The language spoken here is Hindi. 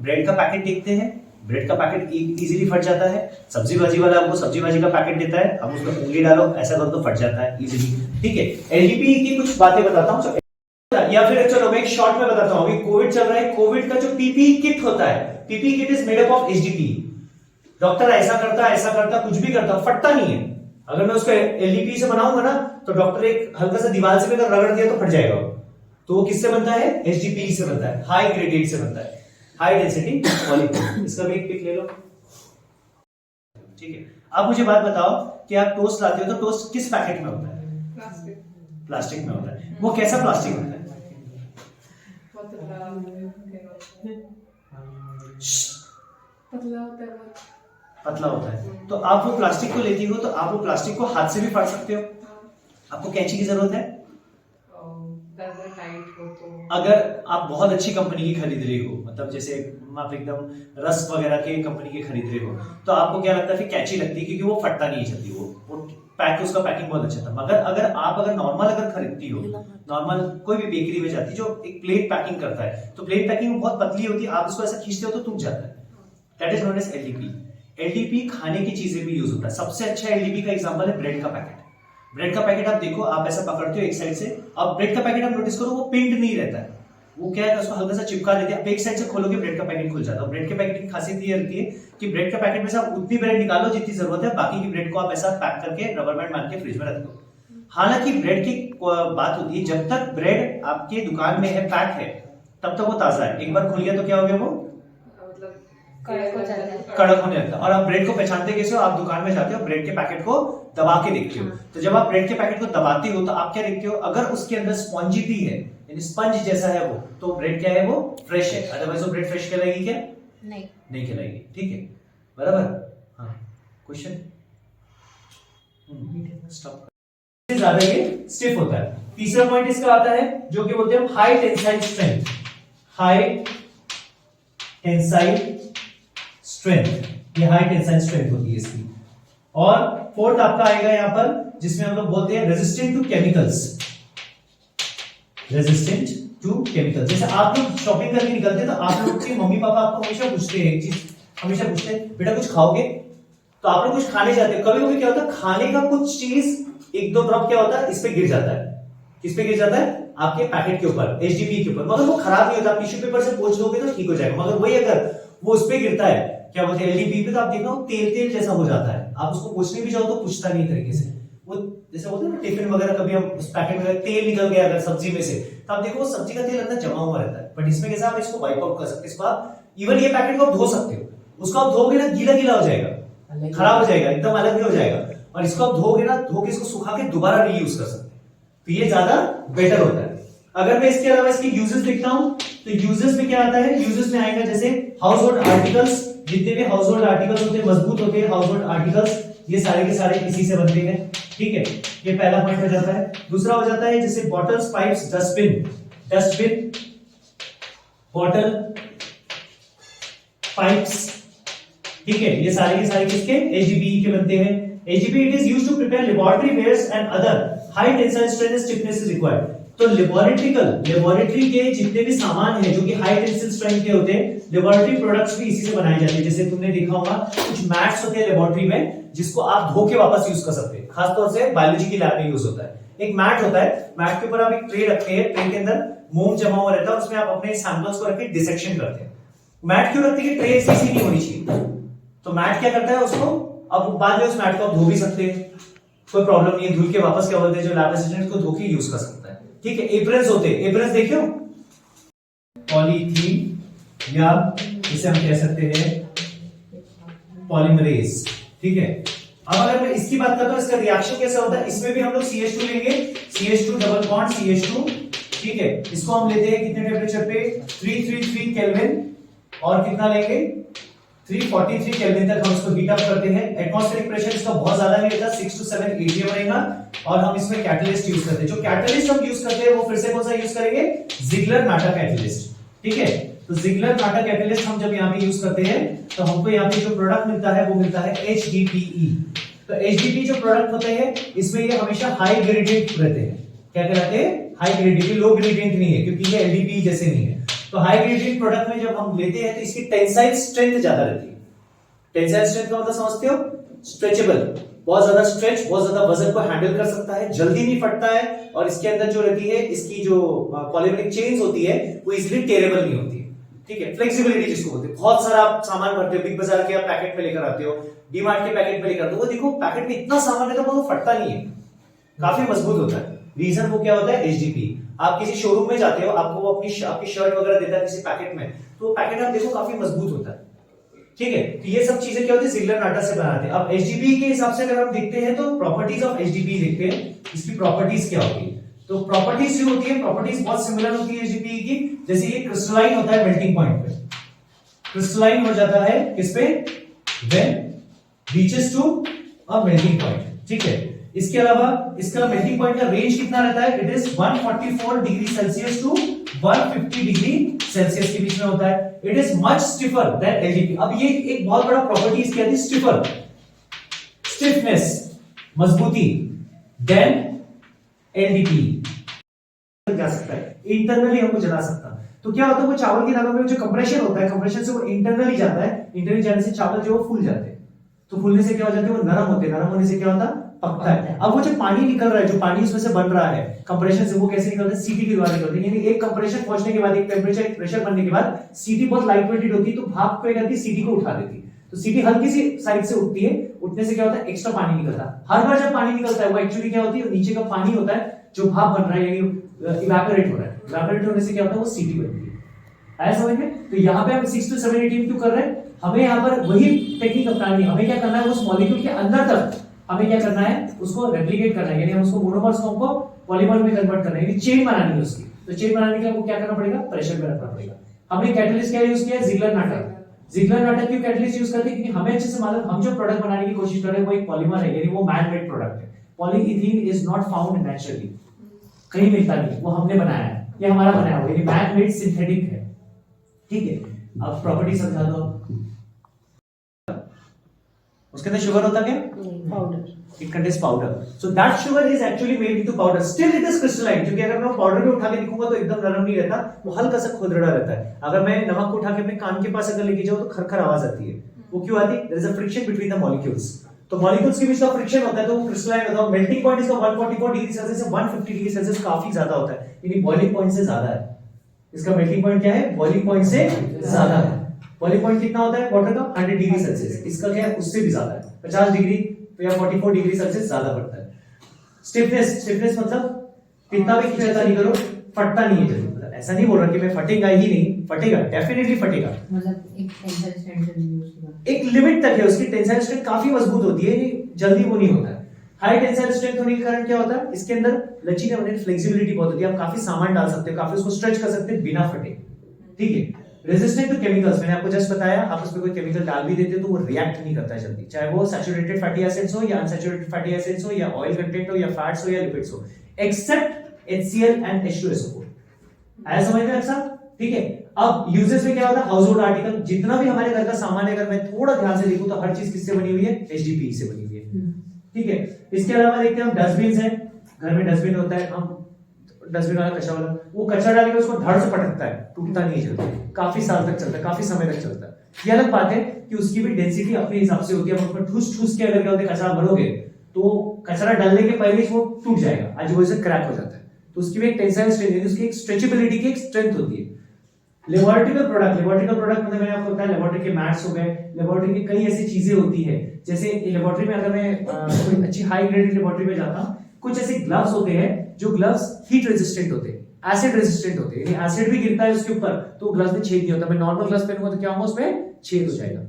ब्रेड का पैकेट देखते हैं, ब्रेड का पैकेट इजीली फट जाता है। सब्जी भाजी वाला हमको सब्जी भाजी का पैकेट देता है, हम उसमें उंगली डालो ऐसा करो तो फट जाता है इजीली। ठीक है, एलडीपी की कुछ बातें बताता हूँ, या फिर चलो मैं एक शॉर्ट में बताता हूँ। अभी कोविड चल रहा है, कोविड का जो पीपीई किट होता है, PPE kit is made up of HDP. Doctor ऐसा करता कुछ भी करता, फटता नहीं है। अगर मैं उसको एलडीपी से बनाऊंगा ना, तो डॉक्टर एक हल्का सा दीवार से भी अगर रगड़ दिया तो फट जाएगा। तो वो किससे बनता है? एचडीपी से बनता है, हाई ग्रेडेड से बनता है, हाई डेंसिटी पॉलीमर। इसका भी एक पिक ले लो। ठीक है, अब मुझे बात बताओ कि आप टोस्ट लाते हो तो टोस्ट किस पैकेट में होता है? प्लास्टिक में होता है। वो कैसा प्लास्टिक होता है? पतला होता है। तो आप वो प्लास्टिक को लेती हो तो आप वो प्लास्टिक को हाथ से भी फाड़ सकते हो। आपको कैंची की जरूरत है? अगर आप बहुत अच्छी कंपनी की खरीद रही हो, मतलब जैसे आप एकदम रस्क वगैरह के कंपनी के खरीद रहे हो, तो आपको क्या लगता है? फिर कैंची लगती है, क्योंकि वो फटता नहीं है जल्दी। वो पैक, उसका पैकिंग बहुत अच्छा था। मगर अगर नॉर्मल अगर खरीदती हो, नॉर्मल कोई भी बेकरी में जाती जो एक प्लेट पैकिंग करता है, तो प्लेट पैकिंग बहुत पतली होती है, आप उसको ऐसा खींचते हो तो टूट जाता है। That is known as LDP. LDP खाने की चीजें भी यूज होता है। सबसे अच्छा एलडीपी का एग्जांपल है ब्रेड का पैकेट। ब्रेड का पैकेट आप देखो, आप ऐसा पकड़ते हो एक साइड से, अब ब्रेड का पैकेट आप नोटिस करो वो पिंड नहीं रहता है, वो क्या है उसको हल्का सा चिपका देते हैं। आप एक साइड से खोलोगे ब्रेड का पैकेट खुल जाता है। ब्रेड के पैकेट की खासियत ये रहती है कि ब्रेड का पैकेट में से आप उतनी ब्रेड निकालो जितनी जरूरत है, बाकी की ब्रेड को आप ऐसा पैक करके रबर बैंड बांध के फ्रिज में रख दो। हालांकि ब्रेड की बात होती है, जब तक ब्रेड आपके दुकान में है, पैक है, तब तक वो ताजा है। एक बार खुल गया तो क्या हो गया? वो कड़क होने लगता है। और आप ब्रेड को पहचानते कैसे हो? आप दुकान में जाते हो, ब्रेड के पैकेट को दबा के देखते हो। तो जब आप ब्रेड के पैकेट को दबाते हो तो आप क्या देखते हो? अगर उसके अंदर स्पॉन्जिटी है, यानी स्पंज जैसा है वो, तो ब्रेड क्या है? वो फ्रेश है। अदरवाइज वो ब्रेड फ्रेश कहलाएगी क्या? नहीं कहलाएगी। ठीक है, बराबर। हाँ, क्वेश्चन स्टॉप। ज्यादा ये स्टिफ होता है। तीसरा पॉइंट इसका आता है जो कि बोलते हैं high tensile strength. High tensile strength, ये हाई टेंसाइल स्ट्रेंथ होती है इसकी। और फोर्थ आपका आएगा यहां पर, जिसमें हम लोग बोलते हैं resistant to chemicals. Resistant to chemicals. जैसे आप लोग शॉपिंग करके निकलते हैं तो आप लोग के मम्मी पापा आपको हमेशा पूछते हैं एक चीज, हमेशा पूछते हैं बेटा कुछ खाओगे? तो आप लोग कुछ खाने जाते हैं, कभी कभी क्या होता है खाने का कुछ चीज एक दो ड्रॉप क्या होता है इस पे गिर जाता है। किस पे गिर जाता है? आपके पैकेट के ऊपर, एचडीपी के ऊपर। मगर वो खराब नहीं होता, आप टिश्यू पेपर से पोंछ दोगे तो ठीक हो जाएगा। मगर वही अगर वो उस पे गिरता है, क्या बोलते हैं एलडीपी पे, तो आप देखो तेल जैसा हो जाता है। आप उसको पोंछने भी जाओ तो पूछता नहीं तरीके से। वो जैसे बोलते हैं ना टिफिन वगैरह, कभी हम उस पैकेट में तेल निकल गया अगर सब्जी में से, तो आप देखो वो सब्जी का तेल अंदर जमा हुआ रहता है। बट इसमें कैसा आप इसको वाइप आउट कर सकते हैं। इसको आप इवन ये पैकेट को आप धो सकते हो, उसको आप धोगे ना गीला गीला हो जाएगा, खराब हो जाएगा, एकदम अलग ही हो जाएगा। और इसको आप धोगे ना, धो के इसको सुखा के दोबारा रीयूज कर सकते हैं। तो ये ज्यादा बेटर होता है। अगर मैं इसके अलावा इसके यूजेस देखता हूं तो यूजेस में क्या आता है? यूजेस में आएगा जैसे हाउस होल्ड आर्टिकल्स। जितने भी हाउस होल्ड आर्टिकल्स होते हैं मजबूत होते हैं। हाउस होल्ड आर्टिकल्स ये सारे के सारे इसी से बनते हैं। ठीक है, ये पहला पॉइंट हो जाता है। दूसरा हो जाता है जैसे bottles, pipes, dustbin, bottle, pipes. ठीक है, ये सारे के सारे किसके? एचडीपी के बनते हैं। HDP it is used to prepare laboratory wares and other high tensile strength stiffness is required. तो लेबोरेटरी के जितने भी सामान है जो कि हाई टेंसाइल स्ट्रेंथ के होते हैं, लेबोरेटरी प्रोडक्ट्स भी इसी से बनाए जाते हैं। जैसे तुमने देखा होगा कुछ मैट्स होते हैं लेबोरेटरी में, जिसको आप धो के वापस यूज कर सकते हैं। खासतौर से बायोलॉजी की लैब में यूज होता है। एक मैट होता है, मैट के ऊपर आप एक ट्रे रखते हैं, ट्रे के अंदर मोम जमा हुआ रहता है, उसमें आप अपने सैंपल्स को रख के डिसेक्शन करते हैं। मैट क्यों रखते हैं? ट्रे ऐसी नहीं होनी चाहिए। तो मैट क्या करता है उसको, अब बाद में उस मैट को आप धो भी सकते हैं, कोई प्रॉब्लम नहीं है। धुल के वापस क्या बोलते हैं जो लैब असिस्टेंट को धो के यूज कर सकता है। ठीक है, एप्रन्स होते हैं। एप्रन्स देखियो, पॉलीथीन या इसे हम कह सकते हैं पॉलीमरेज। ठीक है, अब अगर मैं इसकी बात करता हूं इसका रिएक्शन कैसा होता है, इसमें भी हम लोग CH2 लेंगे, CH2 डबल बॉन्ड CH2। ठीक है, इसको हम लेते हैं कितने टेम्परेचर पे? 333 केल्विन। और कितना लेंगे? 343 केल्विन तक हम इसको हीट अप करते हैं। एटमॉस्फेरिक प्रेशर इसका बहुत ज्यादा नहीं रहता, 6 to 7 atm रहेगा। और हम इसमें कैटलिस्ट यूज करते हैं। जो कैटलिस्ट हम यूज करते हैं वो फिर से कौन सा यूज करेंगे? जिगलर नाटा कैटलिस्ट। ठीक है, तो जिगलर नाटा कैटलिस्ट हम जब यहाँ पे यूज करते हैं तो हमको यहाँ पे जो प्रोडक्ट मिलता है वो मिलता है HDPE। तो HDPE जो प्रोडक्ट होते हैं इसमें ये हमेशा हाई ग्रेडिएंट रहते हैं। क्या कहलाते हैं? High gradient. लो ग्रेडिएंट नहीं है क्योंकि ये LDPE जैसे नहीं है। तो हाई ग्रेडेड प्रोडक्ट में जब हम लेते हैं तो इसकी टेंसाइल स्ट्रेंथ ज्यादा रहती है। टेंसाइल स्ट्रेंथ का मतलब समझते हो? स्ट्रेचेबल, बहुत ज्यादा स्ट्रेच, बहुत ज्यादा वजन को हैंडल कर सकता है, जल्दी नहीं फटता है, और इसके अंदर जो रहती है इसकी जो पॉलीमेरिक चेन्स होती है वो इजीली टेरेबल नहीं होती है। ठीक है, फ्लेक्सिबिलिटी जिसको बोलते हैं। बहुत सारा आप सामान भरते हो, बिग बाजार के आप पैकेट में लेकर आते हो, डीमार्ट के पैकेट में लेकर आते हो, वो देखो पैकेट में इतना सामान रहता है वो फटता नहीं है, काफी मजबूत होता है। रीजन वो क्या होता है? एचडीपी। आप किसी शोरूम में जाते हो, आपको वो आपकी शर्ट वगैरह देता है किसी पैकेट में, तो वो पैकेट आप देखो काफी मजबूत होता है। ठीक है, तो ये सब चीजें क्या होती है? जिगलर नाटा से बनाते हैं। अब एचडीपी के हिसाब से अगर हम देखते हैं तो प्रॉपर्टीज ऑफ एचडीपी देखते हैं, इसकी प्रॉपर्टीज क्या होती है। तो प्रॉपर्टीज जो होती है, प्रॉपर्टीज बहुत सिमिलर होती है एचडीपी की। जैसे ये क्रिस्टलाइन होता है मेल्टिंग पॉइंट पे, क्रिस्टलाइन हो जाता है किस पे? When reaches to a melting point. ठीक है, इसके अलावा इसका मेल्टिंग पॉइंट का रेंज कितना रहता है? It is 144 degree Celsius to 150 degree Celsius के बीच में होता है। It is much stiffer than LDP. अब ये एक बहुत बड़ा प्रॉपर्टी इसकी आती है, स्टिफर, स्टिफनेस, मजबूती, देन एलडीपी जा सकता है, इंटरनली हमको जला सकता है। तो क्या होता है? वो चावल के दानों में जो कंप्रेशन होता है, कंप्रेशन से वो इंटरनली जाता है, इंटरनली जाने से चावल जो फूल जाते हैं, तो फूलने से क्या हो जाते हैं? वो नरम होते हैं, नरम होने से क्या होता है? पकता है। अब वो जो पानी निकल रहा है, जो पानी उसमें से बन रहा है कंप्रेशन से, वो कैसे निकलता है? सीटी के द्वारा निकलता है। यानी एक कंप्रेशन पहुंचने के बाद, एक टेंपरेचर, एक प्रेशर बनने के बाद सीटी बहुत लाइट वेटेड होती है, तो भाप पे करती है सीटी को उठा देती है। तो सीटी हल्की सी साइड से उठती है, उठने से क्या होता है? एक्स्ट्रा पानी निकलता है। हर बार जब पानी निकलता है वो एक्चुअली क्या होती है? नीचे का पानी होता है जो भाप बन रहा है, यानी इवेपोरेट हो रहा है। इवेपोरेट होने से क्या होता है? वो सीटी बनती है। आया समझ में? तो यहाँ पे हम 6 to 7 ATM क्यों कर रहे हैं? हमें यहाँ पर वही टेक्निक अपनानी है। हमें क्या करना है? उस मॉलिक्यूल के अंदर तक हमें क्या करना है? उसको रेप्लिकेट करना है, यानी हम उसको मोनोमर्स फॉर्म को पॉलीमर में कन्वर्ट करना है, यानी चेन बनानी है उसकी। तो चेन बनाने के लिए हमको क्या करना पड़ेगा? प्रेशर में रखना पड़ेगा। हमने कैटलिस्ट क्या यूज किया? जिगलर नाटक। जिगलर नाटक क्यों कैटलिस्ट यूज करते हैं? क्योंकि हमें अच्छे से मालूम, हम जो प्रोडक्ट बनाने की कोशिश कर रहे हैं वो एक पॉलीमर है, यानी वो मैन मेड प्रोडक्ट है। Polyethene is not found naturally, कहीं मिलता नहीं, वो हमने बनाया है, ये हमारा बनाया हुआ, यानी मैन मेड सिंथेटिक है। ठीक है, अब प्रॉपर्टी समझा दो। उसके अंदर शुगर होता क्या? Powder. It contains powder. So that sugar is actually made into powder. Still it is crystalline. क्योंकि अगर मैं पाउडर में उठा के दिखूंगा तो एकदम नरम नहीं रहता, वो हल्का सा खुरदरा रहता है। अगर मैं नमक को उठा के अपने कान के पास अगर लेके जाऊं तो खरखर आवाज आती है। वो क्यों आती है? There is a friction between the molecules. तो मॉलिक्यूल्स के बीच का फ्रिक्शन होता है तो वो क्रिस्टलाइन होता है। मेल्टिंग पॉइंट इसका 144 डिग्री सेल्सियस से 150 डिग्री सेल्सियस काफी ज्यादा होता है, यानी बॉइलिंग पॉइंट से ज्यादा है। इसका मेल्टिंग पॉइंट क्या है? बॉइलिंग पॉइंट से ज्यादा है। बॉइलिंग पॉइंट कितना होता है वाटर का? 100 डिग्री सेल्सियस। इसका क्या है? उससे भी ज्यादा है, 50 डिग्री या 44 डिग्री सेल्सियस ज्यादा पड़ता है। स्टिफनेस मतलब कितना भी खींचा नहीं करो, फटता नहीं है जल्दी। मतलब ऐसा नहीं बोल रहा कि मैं फटेगा ही नहीं, फटेगा, डेफिनेटली फटेगा। मतलब एक टेंसाइल स्ट्रेंथ यूज एक लिमिट तक है उसकी। टेंसाइल स्ट्रेंथ काफी मजबूत होती है, जल्दी वो नहीं होता है। हाई टेंसाइल स्ट्रेंथ होने के कारण क्या होता है? इसके अंदर लचीले होने की फ्लेक्सिबिलिटी बहुत होती है, आप काफी सामान डाल सकते हो, काफी उसको स्ट्रेच कर सकते हैं बिना फटे। ठीक है, रेजिस्टेंट टू केमिकल्स, मैंने आपको जस्ट बताया, आप उसमें कोई केमिकल डाल भी देते हो तो वो रिएक्ट नहीं करता है जल्दी, चाहे वो सैचुरेटेड फैटी एसिड्स हो या अनसैचुरेटेड फैटी एसिड्स हो या ऑयल कंटेंट हो या फैट्स हो या लिपिड्स हो, एक्सेप्ट HCl एंड H2SO4। आया समझ में अच्छा? ठीक है, अब यूजेस में क्या होता है? हाउस होल्ड आर्टिकल, जितना भी हमारे घर का सामान है, अगर मैं थोड़ा ध्यान से देखूं तो हर चीज किससे बनी हुई है? HDPE से बनी हुई है। ठीक है, इसके अलावा देखते हैं हम डस्टबिन है। घर में डस्टबिन होता है, हम डस्टबिन वाला कचरा वाला, वो कचरा डाल के उसको धड़ से पटकता है, टूटता नहीं है जल्दी, काफी साल तक चलता है, काफी समय तक चलता है। ये अलग बात है कि उसकी भी डेंसिटी अपने हिसाब से होती है। उसमें ठूस के अगर क्या होता है कचरा भरोगे तो कचरा डालने के पहले वो टूट जाएगा, आज वजह से क्रैक हो जाता है। तो उसकी भी एक टेंसाइल स्ट्रेंथ, उसकी एक स्ट्रेचेबिलिटी की एक स्ट्रेंथ होती है। लेबोरेटरी प्रोडक्ट मतलब मैंने आपको बताया, लेबोरेटरी के मैट्स हो गए, लेबोरेटरी की कई ऐसी चीजें होती है। जैसे लेबोरेटरी में अगर मैं कोई अच्छी हाई ग्रेडेड लेबोरेटरी में जाता हूं, कुछ ऐसे ग्लव्स होते हैं जो ग्लव्स हीट रेजिस्टेंट होते हैं, एसिड रेजिस्टेंट होते हैं, यानी एसिड भी गिरता है उसके ऊपर तो ग्लव्स में छेद नहीं होता। मैं नॉर्मल ग्लव्स पहनूंगा तो क्या होगा? उसमें छेद हो जाएगा।